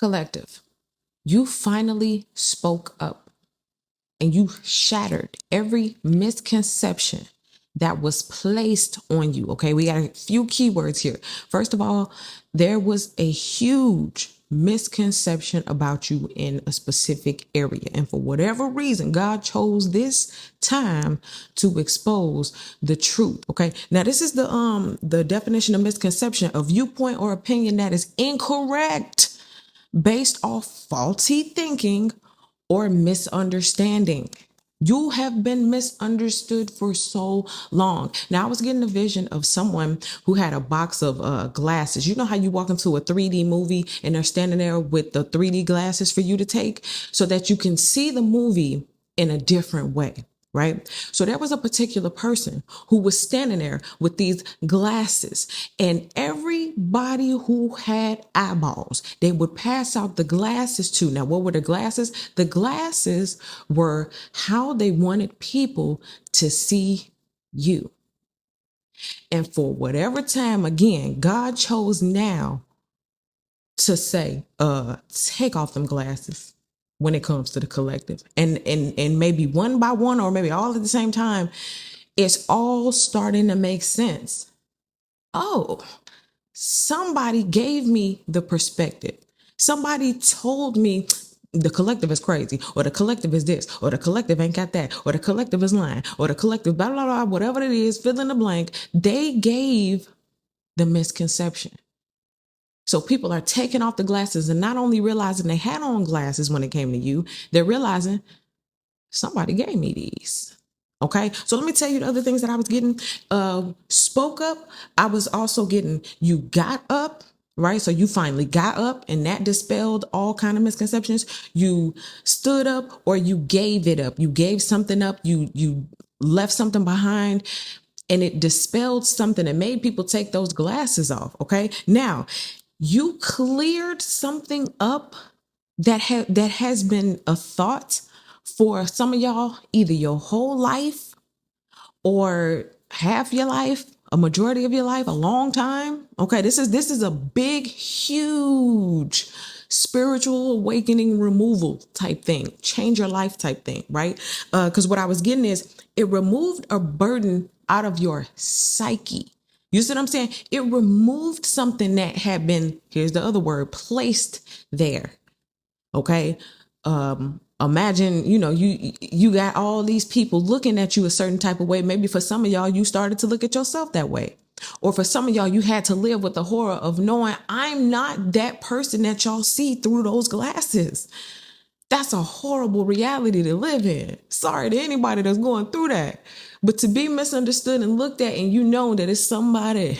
Collective, you finally spoke up and you shattered every misconception that was placed on you. Okay, we got a few keywords here. First of all, there was a huge misconception about you in a specific area. And for whatever reason, God chose this time to expose the truth. Okay. Now this is the definition of misconception: a viewpoint or opinion that is incorrect based off faulty thinking or misunderstanding. You have been misunderstood for so long. Now, I was getting a vision of someone who had a box of glasses. You know how you walk into a 3D movie and they're standing there with the 3D glasses for you to take so that you can see the movie in a different way, right? So there was a particular person who was standing there with these glasses, and everybody who had eyeballs, they would pass out the glasses to. Now, what were the glasses? The glasses were how they wanted people to see you. And for whatever time, again, God chose now to say, take off them glasses when it comes to the collective. And maybe one by one, or maybe all at the same time, it's all starting to make sense. Oh, somebody gave me the perspective. Somebody told me the collective is crazy, or the collective is this, or the collective ain't got that, or the collective is lying, or the collective, blah, blah, blah, whatever it is, fill in the blank. They gave the misconception. So people are taking off the glasses and not only realizing they had on glasses when it came to you, they're realizing somebody gave me these. Okay. So let me tell you the other things that I was getting. Spoke up. I was also getting, you got up, right? So you finally got up, and that dispelled all kind of misconceptions. You stood up, or you gave it up. You gave something up. You left something behind, and it dispelled something and made people take those glasses off. Okay. Now, you cleared something up that has been a thought for some of y'all, either your whole life or half your life, a majority of your life, a long time. Okay, this is a big, huge spiritual awakening removal type thing, change your life type thing, right? Because what I was getting is it removed a burden out of your psyche. You see what I'm saying? It removed something that had been, here's the other word, placed there. Okay. Imagine, you got all these people looking at you a certain type of way. Maybe for some of y'all, you started to look at yourself that way. Or for some of y'all, you had to live with the horror of knowing I'm not that person that y'all see through those glasses. That's a horrible reality to live in. Sorry to anybody that's going through that. But to be misunderstood and looked at, and you know that it's somebody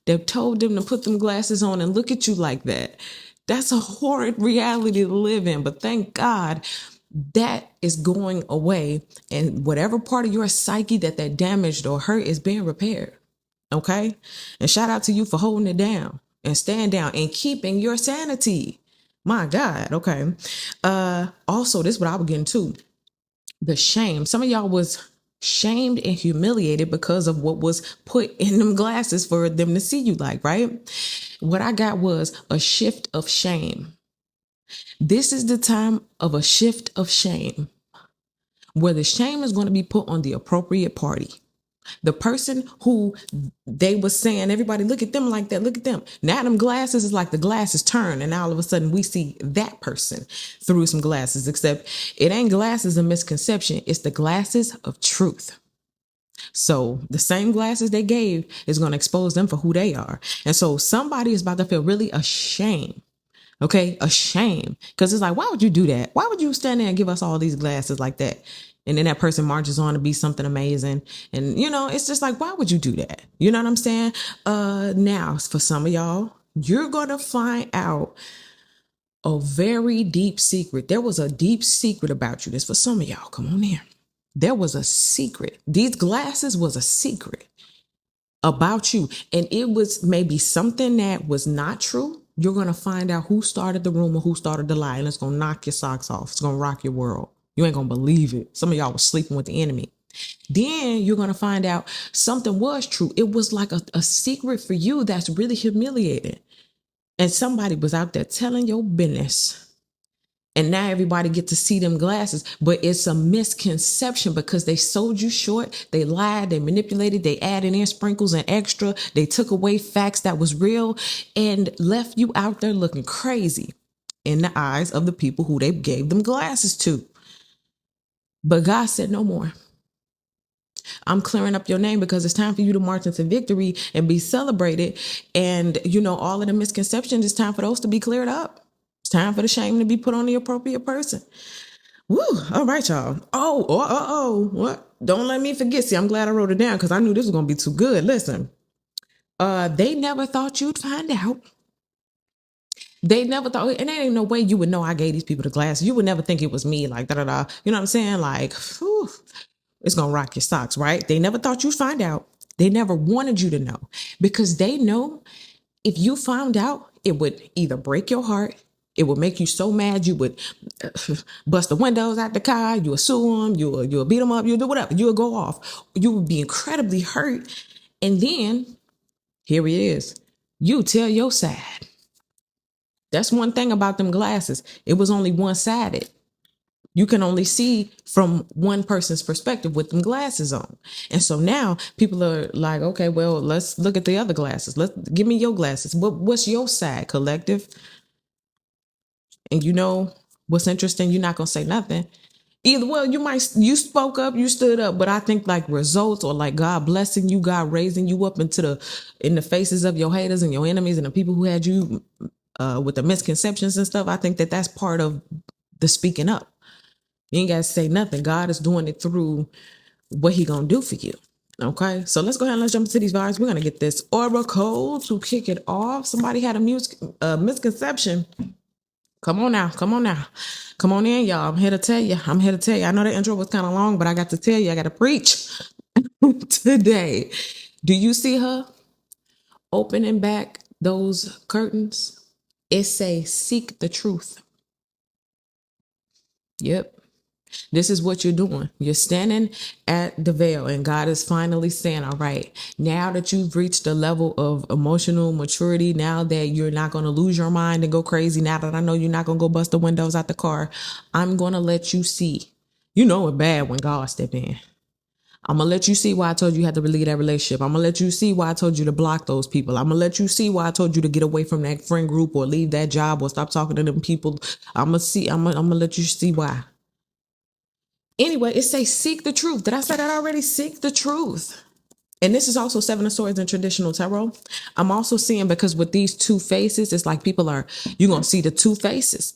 that told them to put them glasses on and look at you like that, that's a horrid reality to live in. But thank God that is going away. And whatever part of your psyche that damaged or hurt is being repaired. Okay? And shout out to you for holding it down and stand down and keeping your sanity. My God. Okay. Also, this is what I was getting to. The shame. Some of y'all was shamed and humiliated because of what was put in them glasses for them to see you like, right? What I got was a shift of shame. This is the time of a shift of shame, where the shame is going to be put on the appropriate party. The person who they was saying, everybody look at them like that, look at them. Now them glasses is like the glasses turn, and all of a sudden we see that person through some glasses, except it ain't glasses of misconception. It's the glasses of truth. So the same glasses they gave is going to expose them for who they are. And so somebody is about to feel really ashamed. Okay, ashamed. Because it's like, why would you do that? Why would you stand there and give us all these glasses like that? And then that person marches on to be something amazing. And, it's just like, why would you do that? You know what I'm saying? Now, for some of y'all, you're going to find out a very deep secret. There was a deep secret about you. This for some of y'all. Come on here. There was a secret. These glasses was a secret about you. And it was maybe something that was not true. You're going to find out who started the rumor, who started the lie, and it's going to knock your socks off. It's going to rock your world. You ain't going to believe it. Some of y'all was sleeping with the enemy. Then you're going to find out something was true. It was like a secret for you that's really humiliating. And somebody was out there telling your business. And now everybody get to see them glasses, but it's a misconception because they sold you short. They lied, they manipulated, they added in sprinkles and extra. They took away facts that was real and left you out there looking crazy in the eyes of the people who they gave them glasses to. But God said no more. I'm clearing up your name because it's time for you to march into victory and be celebrated. And, all of the misconceptions, it's time for those to be cleared up. It's time for the shame to be put on the appropriate person. Woo! All right, y'all. What? Don't let me forget. See, I'm glad I wrote it down because I knew this was going to be too good. Listen, they never thought you'd find out. They never thought, and there ain't no way you would know I gave these people the glasses. You would never think it was me, like, da-da-da. You know what I'm saying? Like, whew, it's going to rock your socks, right? They never thought you'd find out. They never wanted you to know because they know if you found out, it would either break your heart. It would make you so mad you would bust the windows out the car. You would sue them. You would beat them up. You would do whatever. You would go off. You would be incredibly hurt. And then, here it is. You tell your side. That's one thing about them glasses. It was only one-sided. You can only see from one person's perspective with them glasses on. And so now people are like, okay, well, let's look at the other glasses. Give me your glasses. What's your side, collective? And what's interesting, you're not going to say nothing. Either, well, you spoke up, you stood up, but I think like results or like God blessing you, God raising you up in the faces of your haters and your enemies and the people who had you with the misconceptions and stuff. I think that that's part of the speaking up. You ain't got to say nothing. God is doing it through what he going to do for you. Okay, so let's go ahead and let's jump into these vibes. We're going to get this oracle to kick it off. Somebody had a misconception. Come on now. Come on in, y'all. I'm here to tell you. I know the intro was kind of long, but I got to tell you, I got to preach today. Do you see her opening back those curtains? It say, seek the truth. Yep. This is what you're doing. You're standing at the veil and God is finally saying, all right, now that you've reached a level of emotional maturity, now that you're not going to lose your mind and go crazy, now that I know you're not going to go bust the windows out the car, I'm going to let you see. You know it's bad when God step in. I'm going to let you see why I told you had to leave that relationship. I'm going to let you see why I told you to block those people. I'm going to let you see why I told you to get away from that friend group or leave that job or stop talking to them people. I'm going to let you see why. Anyway, it says seek the truth. Did I say that already? Seek the truth. And this is also Seven of Swords in traditional tarot. I'm also seeing because with these two faces, it's like you're going to see the two faces.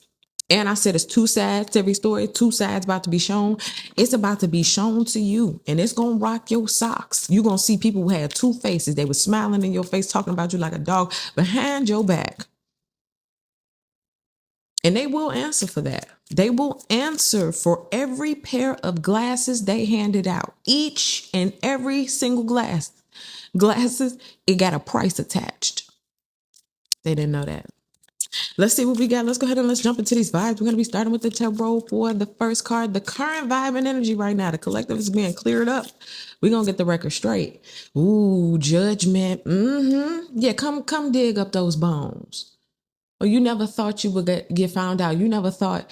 And I said it's two sides to every story, two sides about to be shown. It's about to be shown to you and it's going to rock your socks. You're going to see people who had two faces. They were smiling in your face, talking about you like a dog behind your back. And they will answer for that. They will answer for every pair of glasses they handed out. Each and every single glasses, it got a price attached. They didn't know that. Let's see what we got. Let's go ahead and let's jump into these vibes. We're going to be starting with the tarot for the first card. The current vibe and energy right now. The collective is being cleared up. We're going to get the record straight. Ooh, judgment. Yeah, come dig up those bones. Or you never thought you would get found out. You never thought,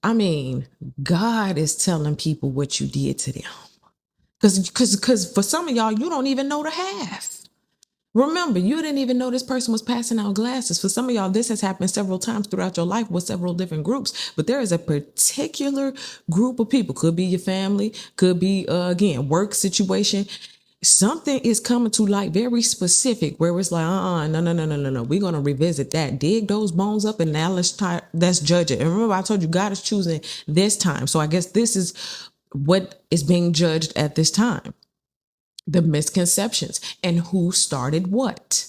God is telling people what you did to them. Because for some of y'all, you don't even know the half. Remember, you didn't even know this person was passing out glasses. For some of y'all, this has happened several times throughout your life with several different groups. But there is a particular group of people. Could be your family. Could be, again, work situation. Something is coming to light very specific where it's like, no. We're going to revisit that. Dig those bones up and now let's judge it. And remember, I told you God is choosing this time. So I guess this is what is being judged at this time. The misconceptions and who started what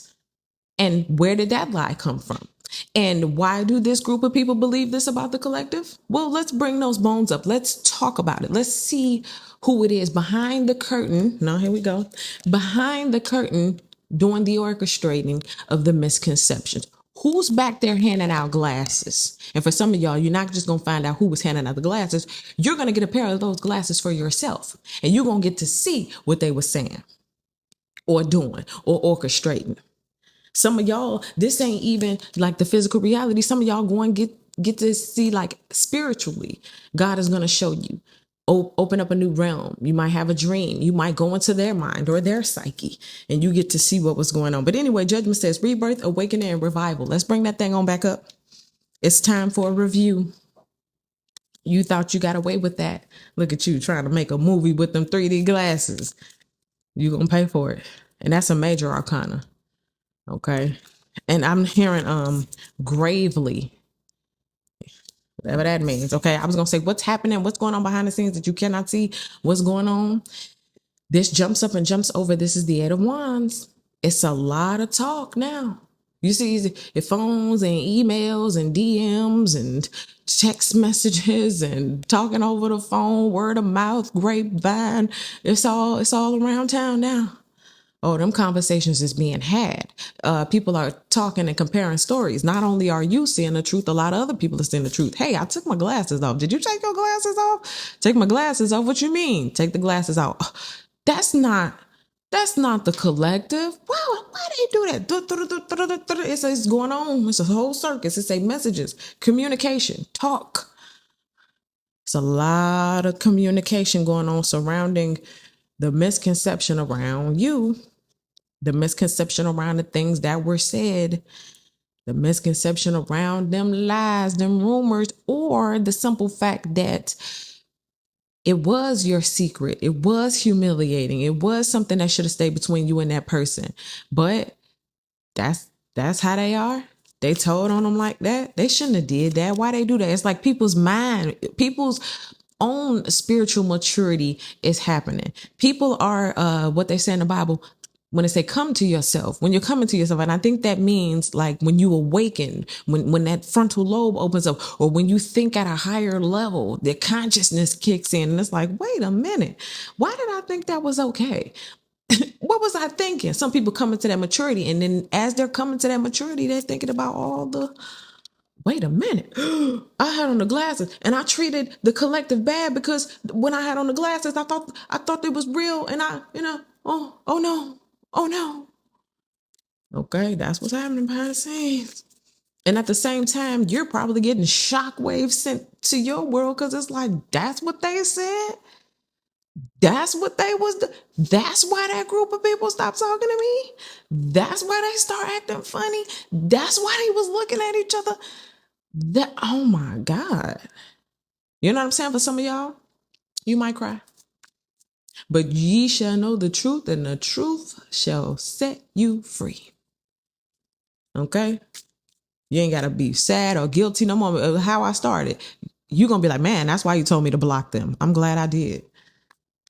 and where did that lie come from? And why do this group of people believe this about the collective? Well, let's bring those bones up. Let's talk about it. Let's see who it is behind the curtain. Now, here we go. Behind the curtain, doing the orchestrating of the misconceptions. Who's back there handing out glasses? And for some of y'all, you're not just going to find out who was handing out the glasses. You're going to get a pair of those glasses for yourself. And you're going to get to see what they were saying or doing or orchestrating. Some of y'all, this ain't even like the physical reality. Some of y'all going get to see like spiritually. God is going to show you. Open up a new realm. You might have a dream. You might go into their mind or their psyche and you get to see what was going on. But anyway, Judgment says rebirth, awakening, and revival. Let's bring that thing on back up. It's time for a review. You thought you got away with that. Look at you trying to make a movie with them 3D glasses. You gonna pay for it. And that's a major arcana. Okay. And I'm hearing gravely, whatever that means. Okay. I was gonna say what's happening, what's going on behind the scenes that you cannot see, what's going on. This jumps up and jumps over. This is the Eight of Wands. It's a lot of talk now. You see your phones and emails and DMs and text messages and talking over the phone, word of mouth, grapevine. It's all around town now. Oh, them conversations is being had. People are talking and comparing stories. Not only are you seeing the truth, a lot of other people are seeing the truth. Hey, I took my glasses off. Did you take your glasses off? Take my glasses off. What you mean? Take the glasses off. That's not the collective. Wow, why they do that? It's going on. It's a whole circus. It's messages, communication, talk. It's a lot of communication going on surrounding the misconception around you, the misconception around the things that were said, the misconception around them lies, them rumors, or the simple fact that it was your secret. It was humiliating. It was something that should have stayed between you and that person. But that's how they are. They told on them like that. They shouldn't have did that. Why they do that? It's like people's mind, people's own spiritual maturity is happening. People are what they say in the Bible when they say come to yourself, when you're coming to yourself. And I think that means like when you awaken, when that frontal lobe opens up, or when you think at a higher level, the consciousness kicks in and it's like, wait a minute, why did I think that was okay? What was I thinking? Some people come into that maturity, and then as they're coming to that maturity, they're thinking about all the, wait a minute, I had on the glasses and I treated the collective bad because when I had on the glasses, I thought it was real, and oh no. Okay, that's what's happening behind the scenes. And at the same time, you're probably getting shockwaves sent to your world because it's like, that's what they said. That's what they was. That's why that group of people stopped talking to me. That's why they start acting funny. That's why they was looking at each other. Oh my God. You know what I'm saying? For some of y'all, you might cry. But ye shall know the truth, and the truth shall set you free. Okay? You ain't got to be sad or guilty no more. How I started. You're going to be like, man, that's why you told me to block them. I'm glad I did.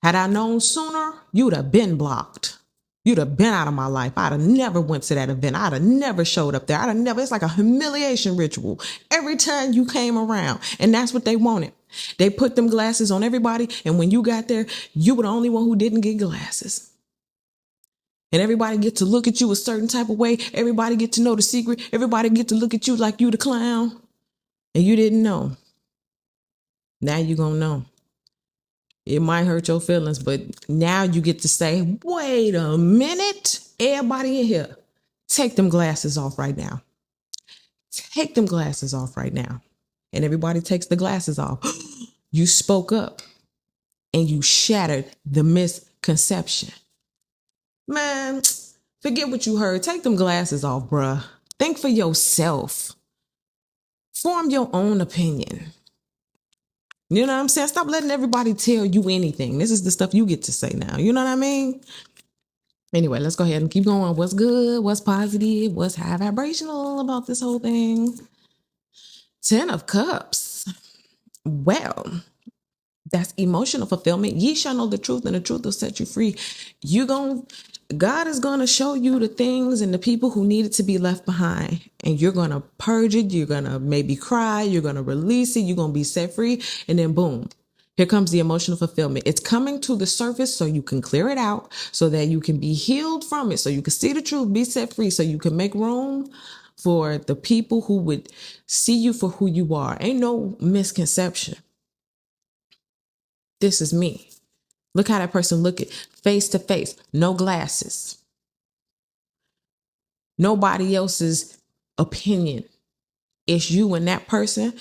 Had I known sooner, you'd have been blocked. You'd have been out of my life. I'd have never went to that event. I'd have never showed up there. I'd have never, it's like a humiliation ritual every time you came around. And that's what they wanted. They put them glasses on everybody. And when you got there, you were the only one who didn't get glasses. And everybody get to look at you a certain type of way. Everybody get to know the secret. Everybody get to look at you like you the clown. And you didn't know. Now you gonna know. It might hurt your feelings, but now you get to say, wait a minute, everybody in here, take them glasses off right now. Take them glasses off right now. And everybody takes the glasses off. You spoke up and you shattered the misconception. Man, forget what you heard. Take them glasses off, bruh. Think for yourself. Form your own opinion. You know what I'm saying? Stop letting everybody tell you anything. This is the stuff you get to say now. You know what I mean? Anyway, let's go ahead and keep going. What's good? What's positive? What's high vibrational about this whole thing? 10 of Cups. Well, that's emotional fulfillment. Ye shall know the truth, and the truth will set you free. God is going to show you the things and the people who needed to be left behind. And you're going to purge it. You're going to maybe cry. You're going to release it. You're going to be set free. And then boom, here comes the emotional fulfillment. It's coming to the surface so you can clear it out, so that you can be healed from it, so you can see the truth, be set free, so you can make room for the people who would see you for who you are. Ain't no misconception. This is me. Look how that person look at face to face, no glasses. nobody else's opinion. It's you and that person.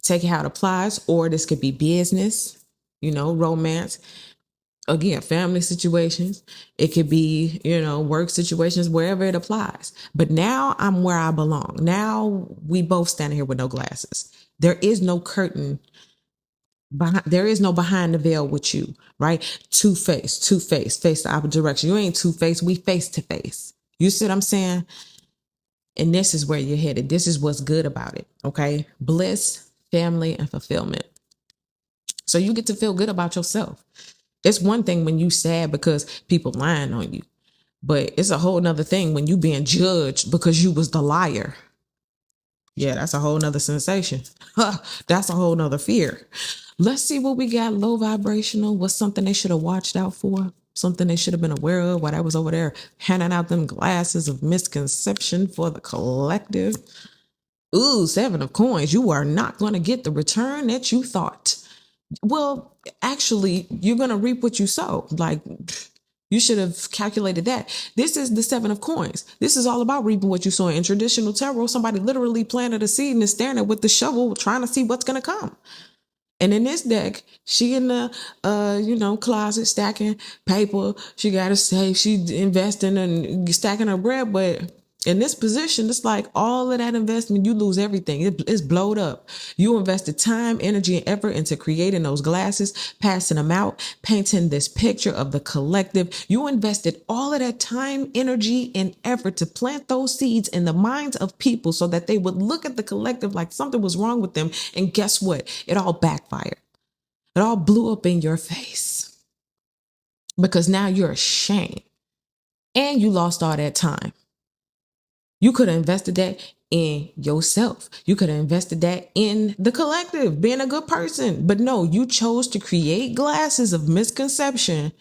Take it how it applies, or this could be business, romance, again, family situations. It could be, work situations, wherever it applies. But now I'm where I belong. Now we both standing here with no glasses. There is no curtain there is no behind the veil with you, right? Two-faced, face the opposite direction. You ain't two-faced, we face to face. You see what I'm saying? And this is where you're headed. This is what's good about it, okay? Bliss, family, and fulfillment. So you get to feel good about yourself. It's one thing when you sad because people lying on you, but it's a whole nother thing when you being judged because you was the liar. Yeah, that's a whole nother sensation. That's a whole nother fear. Let's see what we got. Low vibrational. What's something they should have watched out for? Something they should have been aware of while I was over there handing out them glasses of misconception for the collective. Ooh, 7 of coins. You are not going to get the return that you thought. Well, actually, you're going to reap what you sow. Like, you should have calculated that. This is the 7 of coins. This is all about reaping what you sow. In traditional tarot, somebody literally planted a seed and is staring at with the shovel trying to see what's going to come. And in this deck, she in the, closet stacking paper. She got a safe. She investing and stacking her bread. But in this position, it's like all of that investment, you lose everything. It's blowed up. You invested time, energy, and effort into creating those glasses, passing them out, painting this picture of the collective. You invested all of that time, energy, and effort to plant those seeds in the minds of people so that they would look at the collective like something was wrong with them. And guess what? It all backfired. It all blew up in your face because now you're ashamed and you lost all that time. You could have invested that in yourself. You could have invested that in the collective, being a good person. But no, you chose to create glasses of misconception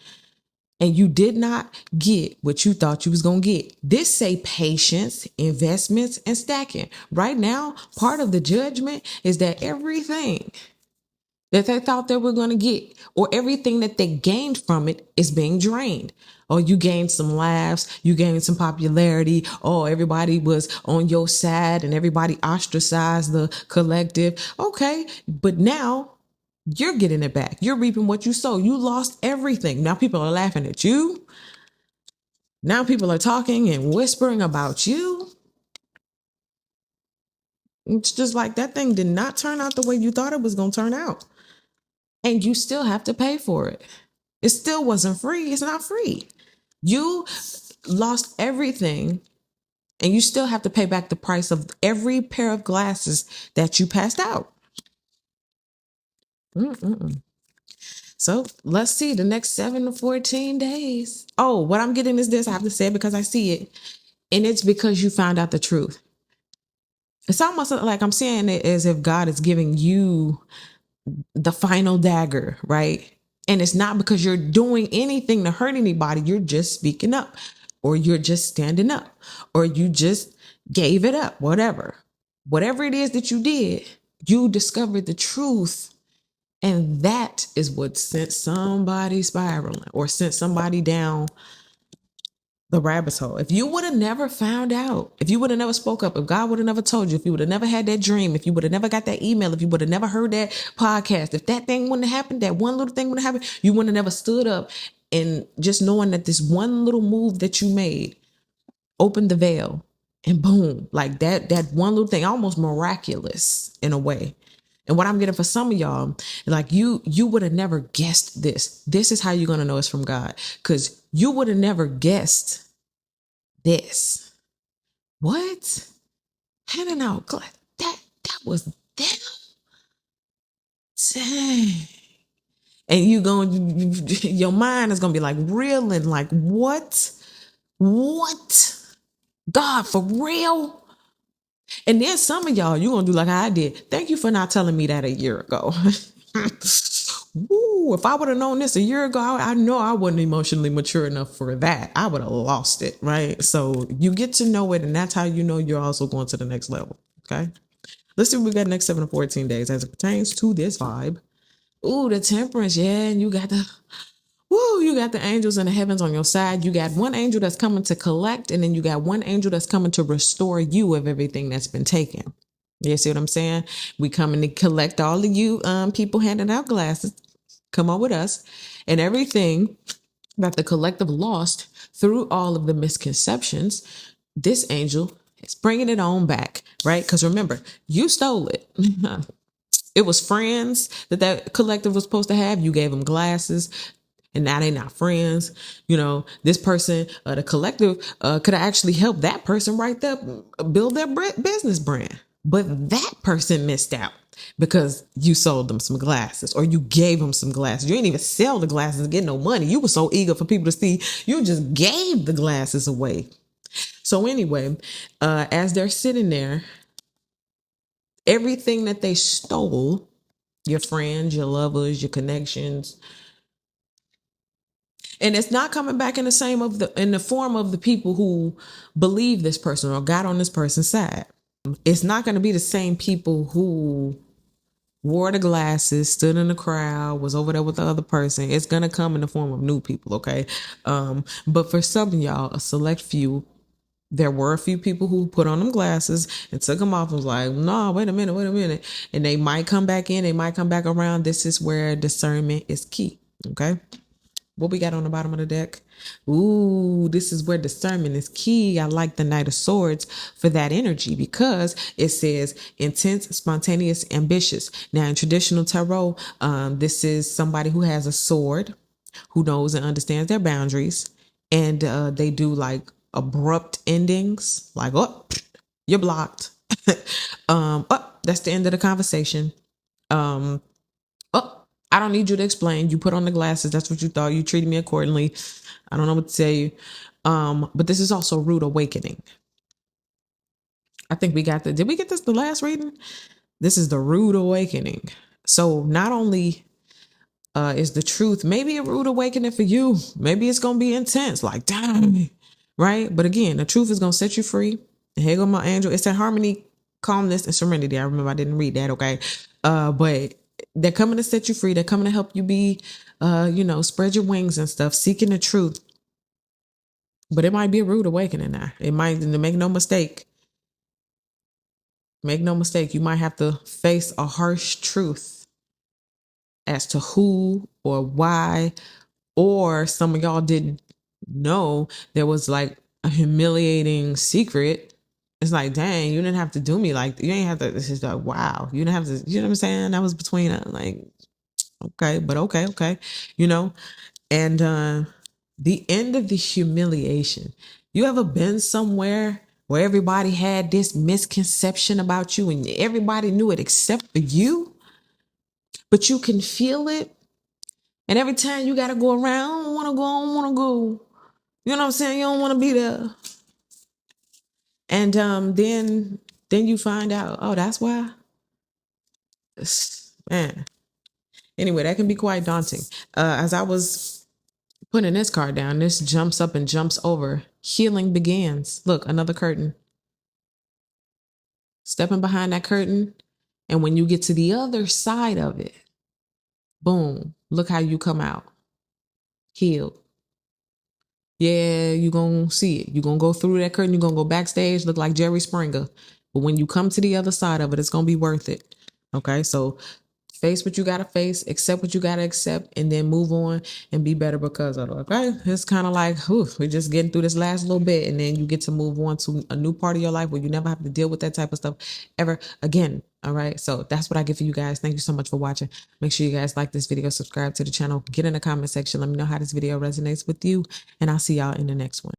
and you did not get what you thought you was going to get. This say patience, investments, and stacking. Right now, part of the judgment is that everything that they thought they were going to get or everything that they gained from it is being drained. Oh, you gained some laughs, you gained some popularity. Oh, everybody was on your side and everybody ostracized the collective. Okay, but now you're getting it back. You're reaping what you sow. You lost everything. Now people are laughing at you. Now people are talking and whispering about you. It's just like that thing did not turn out the way you thought it was going to turn out. And you still have to pay for it. It still wasn't free. It's not free. You lost everything and you still have to pay back the price of every pair of glasses that you passed out. So let's see the next 7 to 14 days. Oh, what I'm getting is this. I have to say it because I see it. And it's because you found out the truth. It's almost like I'm saying it as if God is giving you the final dagger, right? And it's not because you're doing anything to hurt anybody. You're just speaking up, or you're just standing up, or you just gave it up, whatever it is that you did, you discovered the truth. And that is what sent somebody spiraling or sent somebody down the rabbit hole. If you would have never found out, if you would have never spoke up, if God would have never told you, if you would have never had that dream, if you would have never got that email, if you would have never heard that podcast, if that thing wouldn't have happened, that one little thing wouldn't have happened, you wouldn't have never stood up. And just knowing that this one little move that you made opened the veil and boom, like that one little thing, almost miraculous in a way. And what I'm getting for some of y'all, like you would have never guessed this. This is how you're going to know it's from God, because you would have never guessed this. What? Handing out glass. That was them. Dang. And your mind is going to be like reeling, like, what? God, for real? And then some of y'all, you're going to do like I did. Thank you for not telling me that a year ago. Ooh, if I would have known this a year ago, I know I wasn't emotionally mature enough for that. I would have lost it, right? So you get to know it, and that's how you know you're also going to the next level, okay? Let's see what we got next 7 to 14 days as it pertains to this vibe. Ooh, the temperance, yeah, and you got the... Woo, you got the angels in the heavens on your side. You got one angel that's coming to collect, and then you got one angel that's coming to restore you of everything that's been taken. You see what I'm saying? We coming to collect all of you people handing out glasses. Come on with us. And everything that the collective lost through all of the misconceptions, this angel is bringing it on back, right? Because remember, you stole it. It was friends that collective was supposed to have. You gave them glasses, and now they're not friends. You know, this person, the collective, could have actually helped that person right there build their business brand. But that person missed out because you sold them some glasses or you gave them some glasses. You didn't even sell the glasses and get no money. You were so eager for people to see. You just gave the glasses away. So anyway, as they're sitting there, everything that they stole, your friends, your lovers, your connections, and it's not coming back in the form of the people who believe this person or got on this person's side. It's not going to be the same people who wore the glasses, stood in the crowd, was over there with the other person. It's going to come in the form of new people, okay? But for some of y'all, a select few, there were a few people who put on them glasses and took them off and was like, no, wait a minute. And they might come back in, they might come back around. This is where discernment is key, okay? What we got on the bottom of the deck? Ooh, this is where discernment is key. I like the Knight of Swords for that energy because it says intense, spontaneous, ambitious. Now, in traditional tarot, this is somebody who has a sword, who knows and understands their boundaries, and they do like abrupt endings, like, oh, you're blocked. Oh, that's the end of the conversation. Oh, I don't need you to explain. You put on the glasses. That's what you thought. You treated me accordingly. I don't know what to tell you. But this is also rude awakening. I think did we get this the last reading? This is the rude awakening. So not only is the truth maybe a rude awakening for you, maybe it's going to be intense, like, dang, right? But again, the truth is going to set you free. And here go my angel. It's that harmony, calmness, and serenity. I remember I didn't read that, okay? But they're coming to set you free. They're coming to help you be, spread your wings and stuff, seeking the truth. But it might be a rude awakening now. It might, make no mistake. Make no mistake, you might have to face a harsh truth as to who or why, or some of y'all didn't know there was like a humiliating secret. It's like, dang, you didn't have to do me like, you ain't have to, this is like, wow, you didn't have to, you know what I'm saying? That was between like, okay, but okay, and the end of the humiliation. You ever been somewhere where everybody had this misconception about you and everybody knew it except for you, but you can feel it? And every time you got to go around, I don't want to go. You know what I'm saying? You don't want to be there. And then you find out, oh, that's why. Man. Anyway, that can be quite daunting. As I was putting this card down, this jumps up and jumps over. Healing begins. Look, another curtain. Stepping behind that curtain. And when you get to the other side of it, boom, look how you come out. Healed. Yeah, you're going to see it. You're going to go through that curtain. You're going to go backstage, look like Jerry Springer. But when you come to the other side of it, it's going to be worth it. Okay, so face what you got to face, accept what you got to accept, and then move on and be better because of it. Okay, it's kind of like, we're just getting through this last little bit, and then you get to move on to a new part of your life where you never have to deal with that type of stuff ever again. All right, so that's what I get for you guys. Thank you so much for watching. Make sure you guys like this video, subscribe to the channel, get in the comment section. Let me know how this video resonates with you, and I'll see y'all in the next one.